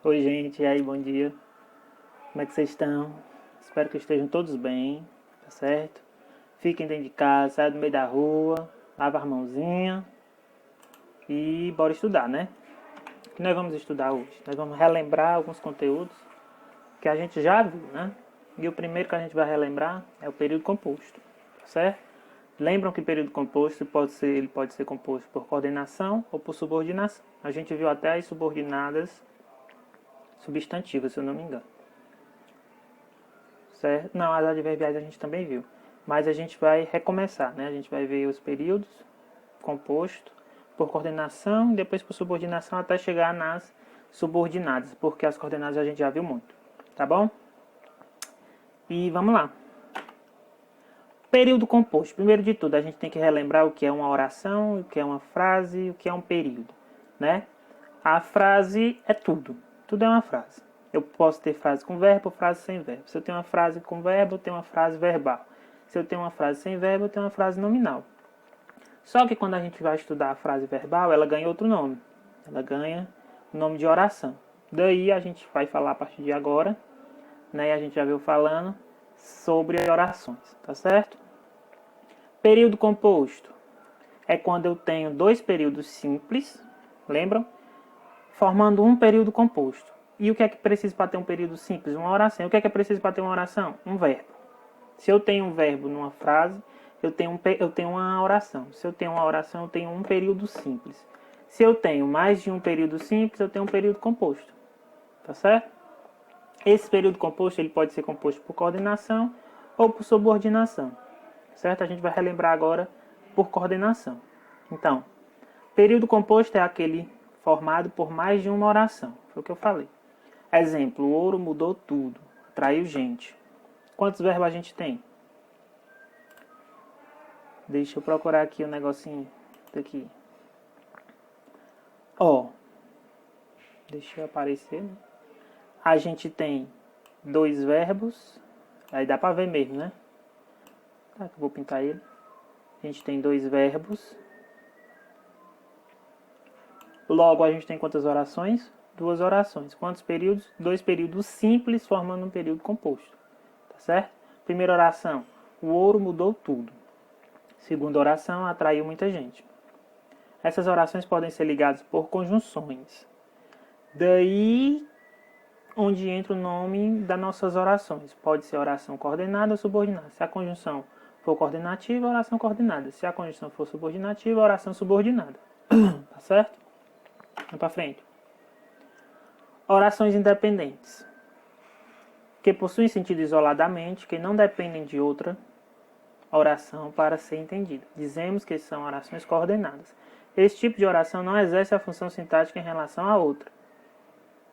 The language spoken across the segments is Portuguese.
Oi, gente, e aí, bom dia. Como é que vocês estão? Espero que estejam todos bem, tá certo? Fiquem dentro de casa, saiam do meio da rua, lava as mãozinhas e bora estudar, né? O que nós vamos estudar hoje? Nós vamos relembrar alguns conteúdos que a gente já viu, né? E o primeiro que a gente vai relembrar é o período composto, tá certo? Lembram que período composto ele pode ser composto por coordenação ou por subordinação. A gente viu até as subordinadas substantivas, se eu não me engano. Certo? Não, as adverbiais a gente também viu. Mas a gente vai recomeçar, né? A gente vai ver os períodos composto por coordenação e depois por subordinação até chegar nas subordinadas, porque as coordenadas a gente já viu muito. Tá bom? E vamos lá. Período composto. Primeiro de tudo, a gente tem que relembrar o que é uma oração, o que é uma frase, o que é um período, né? A frase é tudo. Tudo é uma frase. Eu posso ter frase com verbo, frase sem verbo. Se eu tenho uma frase com verbo, eu tenho uma frase verbal. Se eu tenho uma frase sem verbo, eu tenho uma frase nominal. Só que quando a gente vai estudar a frase verbal, ela ganha outro nome. Ela ganha o nome de oração. Daí a gente vai falar a partir de agora, né? E a gente já veio falando sobre orações, tá certo? Período composto é quando eu tenho dois períodos simples, lembram? Formando um período composto. E o que é que precisa para ter um período simples? Uma oração. O que é preciso para ter uma oração? Um verbo. Se eu tenho um verbo numa frase, eu tenho uma oração. Se eu tenho uma oração, eu tenho um período simples. Se eu tenho mais de um período simples, eu tenho um período composto. Tá certo? Esse período composto ele pode ser composto por coordenação ou por subordinação. Certo? A gente vai relembrar agora por coordenação. Então, período composto é aquele formado por mais de uma oração. Foi o que eu falei. Exemplo, o ouro mudou tudo. Atraiu gente. Quantos verbos a gente tem? Deixa eu procurar aqui um negocinho daqui. Ó. Deixa eu aparecer, né? A gente tem dois verbos. Aí dá pra ver mesmo, né? Tá, que eu vou pintar ele. A gente tem dois verbos. Logo, a gente tem quantas orações? Duas orações. Quantos períodos? Dois períodos simples formando um período composto. Tá certo? Primeira oração. O ouro mudou tudo. Segunda oração. Atraiu muita gente. Essas orações podem ser ligadas por conjunções. Daí onde entra o nome das nossas orações. Pode ser oração coordenada ou subordinada. Se a conjunção for coordenativa, oração coordenada. Se a conjunção for subordinativa, oração subordinada. Tá certo? Vamos para frente. Orações independentes. Que possuem sentido isoladamente, que não dependem de outra oração para ser entendida. Dizemos que são orações coordenadas. Esse tipo de oração não exerce a função sintática em relação à outra.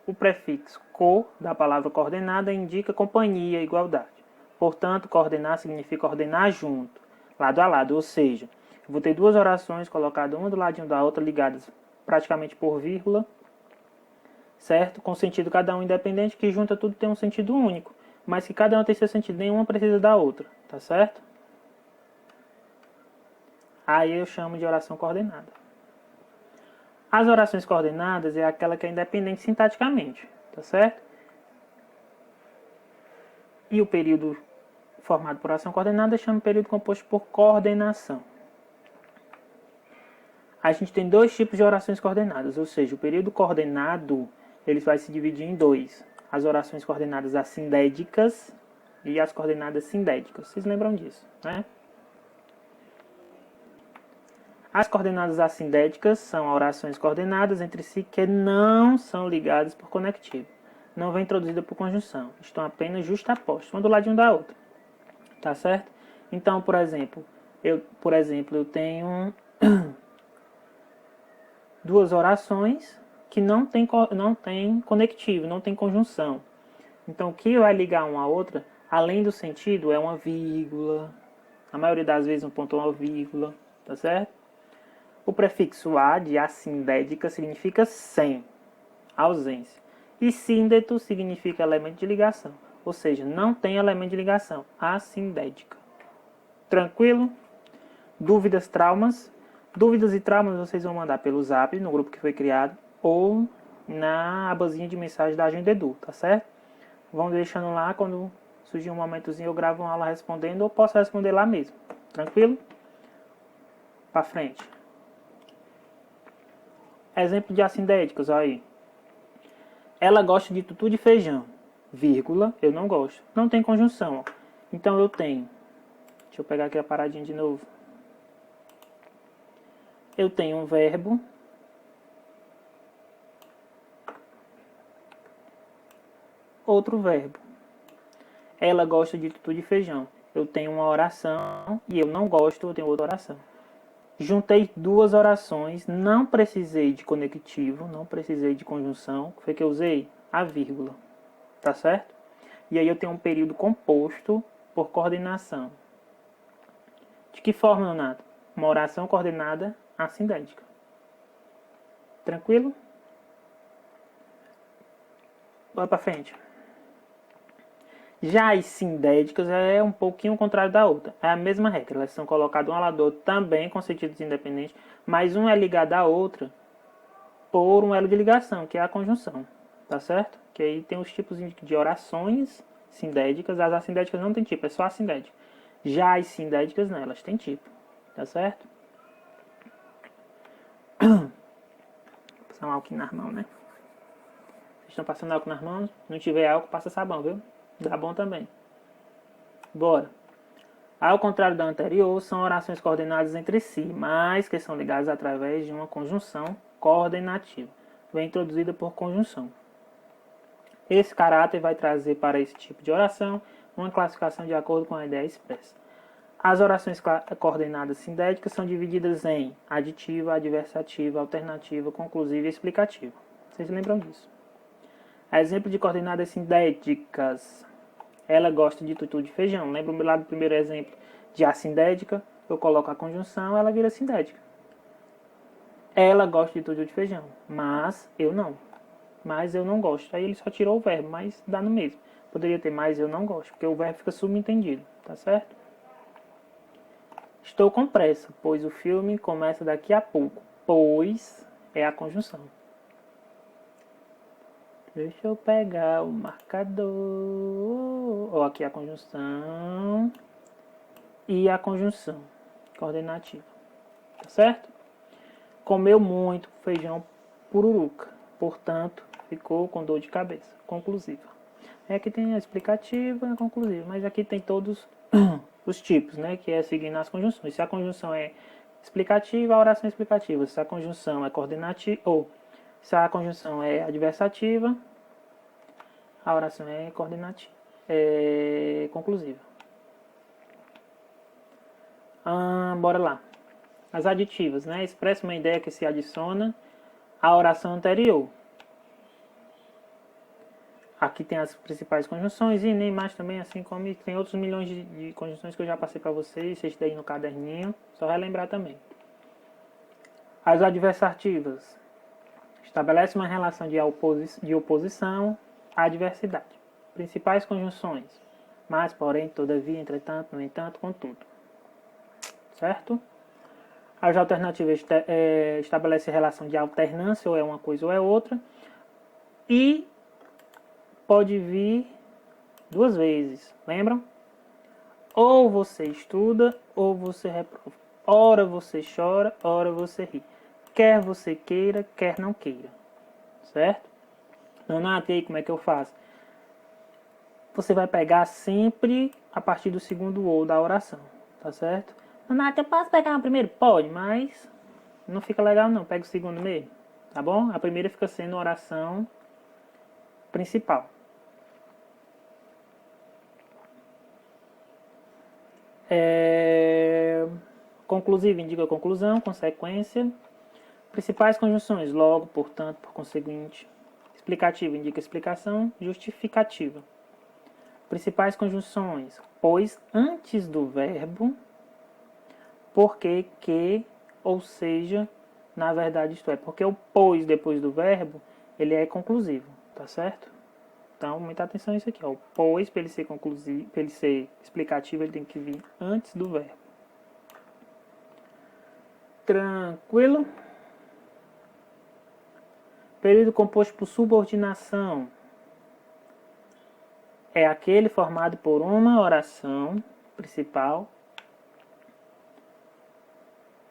O prefixo co da palavra coordenada indica companhia, igualdade. Portanto, coordenar significa ordenar junto, lado a lado, ou seja, eu vou ter duas orações colocadas uma do ladinho da outra, ligadas praticamente por vírgula, certo? Com sentido cada um independente, que junta tudo tem um sentido único, mas que cada um tem seu sentido, nenhuma precisa da outra, tá certo? Aí eu chamo de oração coordenada. As orações coordenadas é aquela que é independente sintaticamente, tá certo? E o período formado por oração coordenada chama de período composto por coordenação. A gente tem dois tipos de orações coordenadas, ou seja, o período coordenado ele vai se dividir em dois. As orações coordenadas assindéticas e as coordenadas sindéticas. Vocês lembram disso, né? As coordenadas assindéticas são orações coordenadas entre si que não são ligadas por conectivo. Não vem introduzida por conjunção. Estão apenas justapostas, uma do ladinho da outra. Tá certo? Então, por exemplo, eu tenho duas orações que não tem conectivo, não tem conjunção. Então, o que vai ligar uma à outra, além do sentido, é uma vírgula. A maioria das vezes um ponto ou uma vírgula, tá certo? O prefixo a de assindética significa sem, ausência. E síndeto significa elemento de ligação, ou seja, não tem elemento de ligação, assindética. Tranquilo? Dúvidas, traumas? Dúvidas e traumas vocês vão mandar pelo zap, no grupo que foi criado, ou na abazinha de mensagem da Agenda Edu, tá certo? Vão deixando lá, quando surgir um momentozinho eu gravo uma aula respondendo, ou posso responder lá mesmo. Tranquilo? Pra frente. Exemplo de assindéticos, olha aí. Ela gosta de tutu de feijão, vírgula, eu não gosto. Não tem conjunção, ó. Então eu tenho, deixa eu pegar aqui a paradinha de novo. Eu tenho um verbo, outro verbo. Ela gosta de tutu de feijão. Eu tenho uma oração e eu não gosto, eu tenho outra oração. Juntei duas orações, não precisei de conectivo, não precisei de conjunção. O que foi que eu usei? A vírgula. Tá certo? E aí eu tenho um período composto por coordenação. De que forma, Leonardo? Uma oração coordenada assindética. Tranquilo? Bora pra frente. Já as sindéticas é um pouquinho o contrário da outra. É a mesma regra. Elas são colocadas um ao lado do outro também com sentidos independentes, mas um é ligado à outra por um elo de ligação, que é a conjunção. Tá certo? Que aí tem os tipos de orações sindéticas. As assindéticas não tem tipo, é só assindética. Já as sindéticas não, elas têm tipo. Tá certo? Vou passar um álcool nas mãos, né? Vocês estão passando álcool nas mãos? Se não tiver álcool, passa sabão, viu? Dá bom também. Bora. Ao contrário da anterior, são orações coordenadas entre si, mas que são ligadas através de uma conjunção coordenativa. Vem introduzida por conjunção. Esse caráter vai trazer para esse tipo de oração uma classificação de acordo com a ideia expressa. As orações coordenadas sindéticas são divididas em aditiva, adversativa, alternativa, conclusiva e explicativa. Vocês lembram disso? Exemplo de coordenadas sindéticas. Ela gosta de tutu de feijão. Lembra lá do primeiro exemplo de assindética? Eu coloco a conjunção, ela vira sindética. Ela gosta de tutu de feijão, mas eu não. Mas eu não gosto. Aí ele só tirou o verbo, mas dá no mesmo. Poderia ter mais eu não gosto, porque o verbo fica subentendido, tá certo? Estou com pressa, pois o filme começa daqui a pouco. Pois é a conjunção. Deixa eu pegar o marcador. Ó, aqui a conjunção. E a conjunção coordenativa. Tá certo? Comeu muito feijão pururuca. Portanto, ficou com dor de cabeça. Conclusiva. Aqui tem a explicativa e a conclusiva. Mas aqui tem todos os tipos, né? Que é seguindo as conjunções. Se a conjunção é explicativa, a oração é explicativa. Se a conjunção é coordenativa, ou se a conjunção é adversativa, a oração é coordenativa, é conclusiva. Bora lá. As aditivas, né? Expressa uma ideia que se adiciona à oração anterior. Aqui tem as principais conjunções e nem mais também, assim como tem outros milhões de conjunções que eu já passei para vocês, vocês têm no caderninho, só relembrar também. As adversativas. Estabelece uma relação de oposição à adversidade. Principais conjunções. Mas, porém, todavia, entretanto, no entanto, contudo. Certo? As alternativas estabelecem relação de alternância, ou é uma coisa ou é outra. E pode vir duas vezes, lembram? Ou você estuda, ou você reprova. Ora você chora, ora você ri. Quer você queira, quer não queira. Certo? Donato, e aí como é que eu faço? Você vai pegar sempre a partir do segundo ou da oração. Tá certo? Donato, eu posso pegar o primeiro? Pode, mas não fica legal não. Pega o segundo mesmo. Tá bom? A primeira fica sendo a oração principal. Conclusiva indica conclusão, consequência. Principais conjunções, logo, portanto, por conseguinte. Explicativa indica explicação, justificativa. Principais conjunções, pois antes do verbo, porque, que, ou seja, na verdade isto é. Porque o pois depois do verbo, ele é conclusivo, tá certo? Então, muita atenção a isso aqui, ó. O pois, para ele ser conclusivo, para ele ser explicativo, ele tem que vir antes do verbo. Tranquilo? Período composto por subordinação é aquele formado por uma oração principal.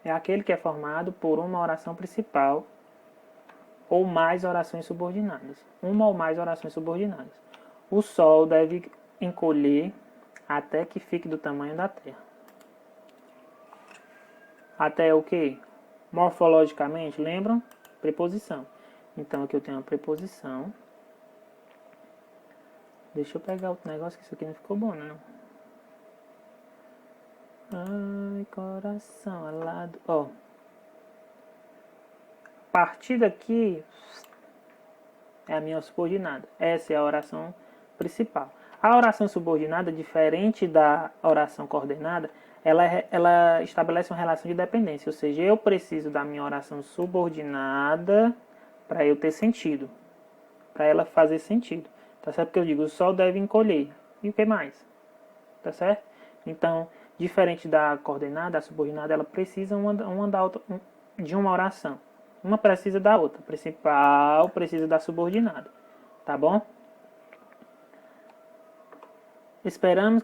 É aquele que é formado por uma oração principal ou mais orações subordinadas. Uma ou mais orações subordinadas. O Sol deve encolher até que fique do tamanho da Terra. Até o quê? Morfologicamente, lembram? Preposição. Então aqui eu tenho uma preposição. Deixa eu pegar outro negócio que isso aqui não ficou bom, né? Ai, coração alado. Ó. A partir daqui é a minha subordinada. Essa é a oração principal. A oração subordinada, diferente da oração coordenada, ela estabelece uma relação de dependência. Ou seja, eu preciso da minha oração subordinada para eu ter sentido. Para ela fazer sentido. Tá certo? Porque eu digo, o Sol deve encolher. E o que mais? Tá certo? Então, diferente da coordenada, a subordinada, ela precisa de uma oração. Uma precisa da outra. A principal precisa da subordinada. Tá bom? Esperamos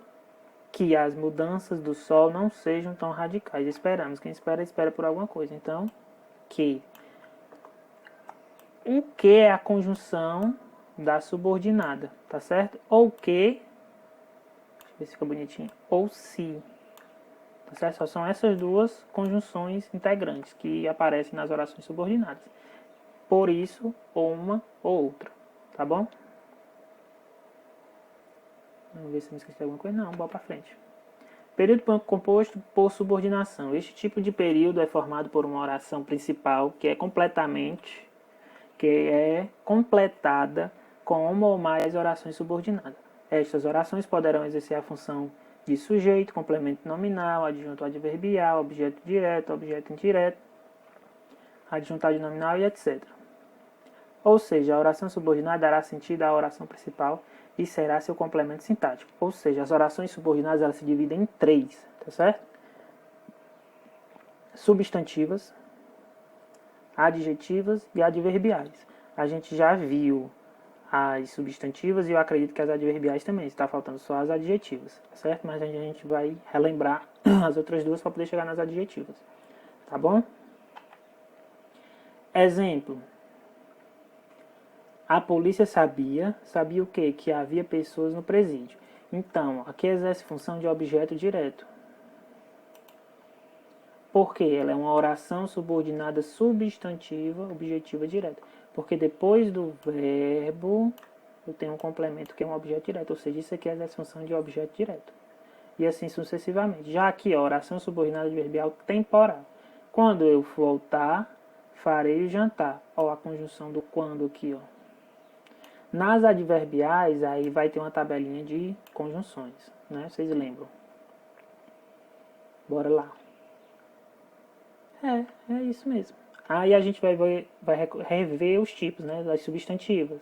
que as mudanças do Sol não sejam tão radicais. Esperamos. Quem espera, espera por alguma coisa. Então, que. O que é a conjunção da subordinada, tá certo? Ou que, deixa eu ver se fica bonitinho, ou se, tá certo? Só são essas duas conjunções integrantes que aparecem nas orações subordinadas. Por isso, ou uma ou outra, tá bom? Vamos ver se eu não esqueci de alguma coisa. Não, bora pra frente. Período composto por subordinação. Este tipo de período é formado por uma oração principal que é completada com uma ou mais orações subordinadas. Estas orações poderão exercer a função de sujeito, complemento nominal, adjunto adverbial, objeto direto, objeto indireto, adjuntado nominal e etc. Ou seja, a oração subordinada dará sentido à oração principal e será seu complemento sintático. Ou seja, as orações subordinadas elas se dividem em três, tá certo? Substantivas, adjetivas e adverbiais. A gente já viu as substantivas e eu acredito que as adverbiais também. Está faltando só as adjetivas, tá certo? Mas a gente vai relembrar as outras duas para poder chegar nas adjetivas, tá bom? Exemplo. A polícia sabia o quê? Que havia pessoas no presídio. Então, aqui exerce função de objeto direto. Por quê? Ela é uma oração subordinada substantiva, objetiva direta. Porque depois do verbo, eu tenho um complemento que é um objeto direto. Ou seja, isso aqui é a função de objeto direto. E assim sucessivamente. Já aqui, a oração subordinada adverbial temporal. Quando eu voltar, farei o jantar. Ó, a conjunção do quando aqui, ó. Nas adverbiais, aí vai ter uma tabelinha de conjunções, né? Vocês lembram? Bora lá. É isso mesmo. Aí a gente vai rever os tipos, né? Das substantivas.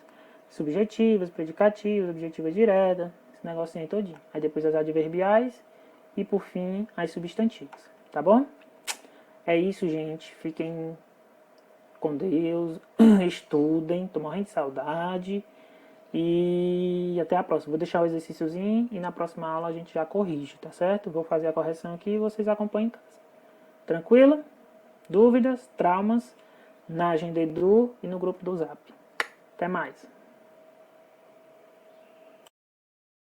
Subjetivas, predicativas, objetivas diretas, esse negocinho aí todinho. Aí depois as adverbiais e por fim as substantivas, tá bom? É isso, gente. Fiquem com Deus, estudem, tô morrendo de saudade. E até a próxima. Vou deixar o exercíciozinho e na próxima aula a gente já corrige, tá certo? Vou fazer a correção aqui e vocês acompanham em casa. Tranquilo? Dúvidas, traumas, na agenda Edu e no grupo do Zap. Até mais.